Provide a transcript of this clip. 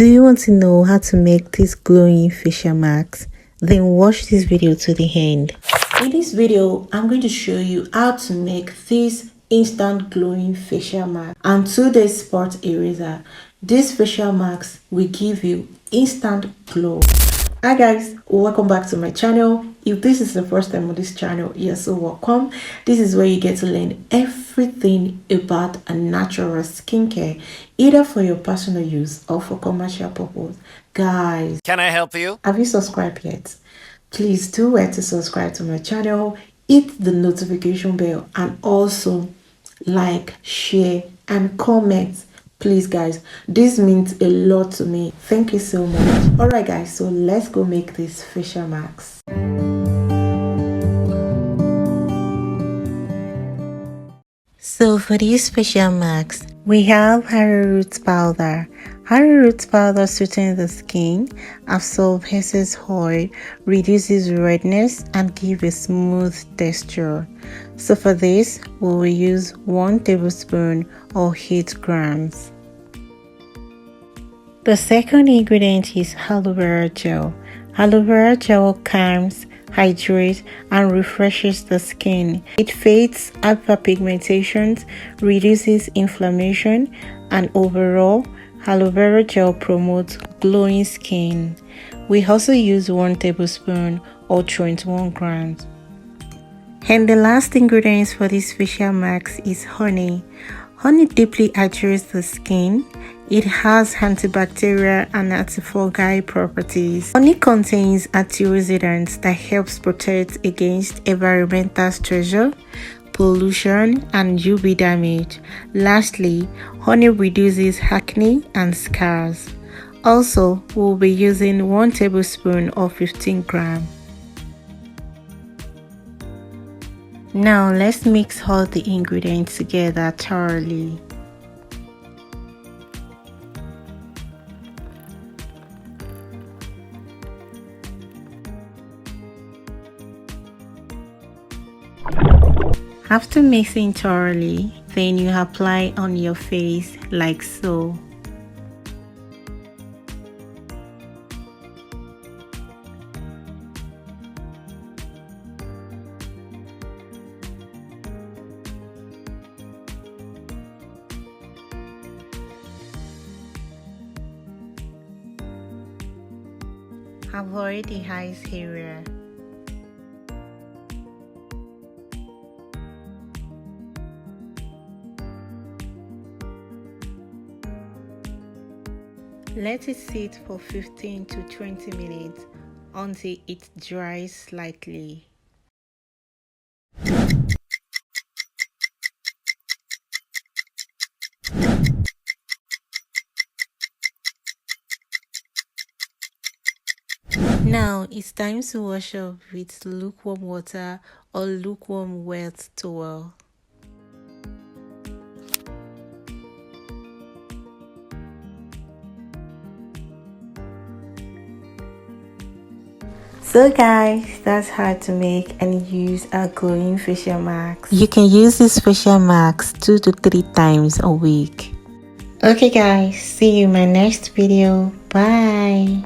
Do you want to know how to make these glowing facial masks? Then watch this video to the end. In this video, I'm going to show you how to make this instant glowing facial mask and 2-day spot eraser. This facial mask will give you instant glow. Hi guys, welcome back to my channel. If this is the first time on this channel, you're so welcome. This is where you get to learn everything about a natural skincare, either for your personal use or for commercial purpose. Guys, can I help you? Have you subscribed yet? Please do where to subscribe to my channel, hit the notification bell, and also like, share and comment. Please guys, this means a lot to me. Thank you so much. Alright guys, so let's go make this facial mask. So for this facial mask, we have arrowroot powder. Arrowroot powder soothes the skin, absorbs excess oil, reduces redness, and gives a smooth texture. So for this, we will use 1 tablespoon or 8 grams. The second ingredient is aloe vera gel. Aloe vera gel calms, hydrates, and refreshes the skin. It fights hyperpigmentation, reduces inflammation, and overall, aloe vera gel promotes glowing skin. We also use 1 tablespoon or 21 grams. And the last ingredient for this facial mask is honey. Honey deeply hydrates the skin. It has antibacterial and antifungal properties. Honey contains antioxidants that helps protect against environmental stressor, pollution, and UV damage. Lastly, honey reduces acne and scars. Also, we'll be using 1 tablespoon or 15 grams. Now let's mix all the ingredients together thoroughly. After mixing thoroughly, then you apply on your face like so. Avoid the eyes area. Let it sit for 15 to 20 minutes until it dries slightly. Now it's time to wash off with lukewarm water or lukewarm wet towel. So guys, that's how to make and use a glowing facial mask. You can use this facial mask 2 to 3 times a week. Okay guys, see you in my next video. Bye.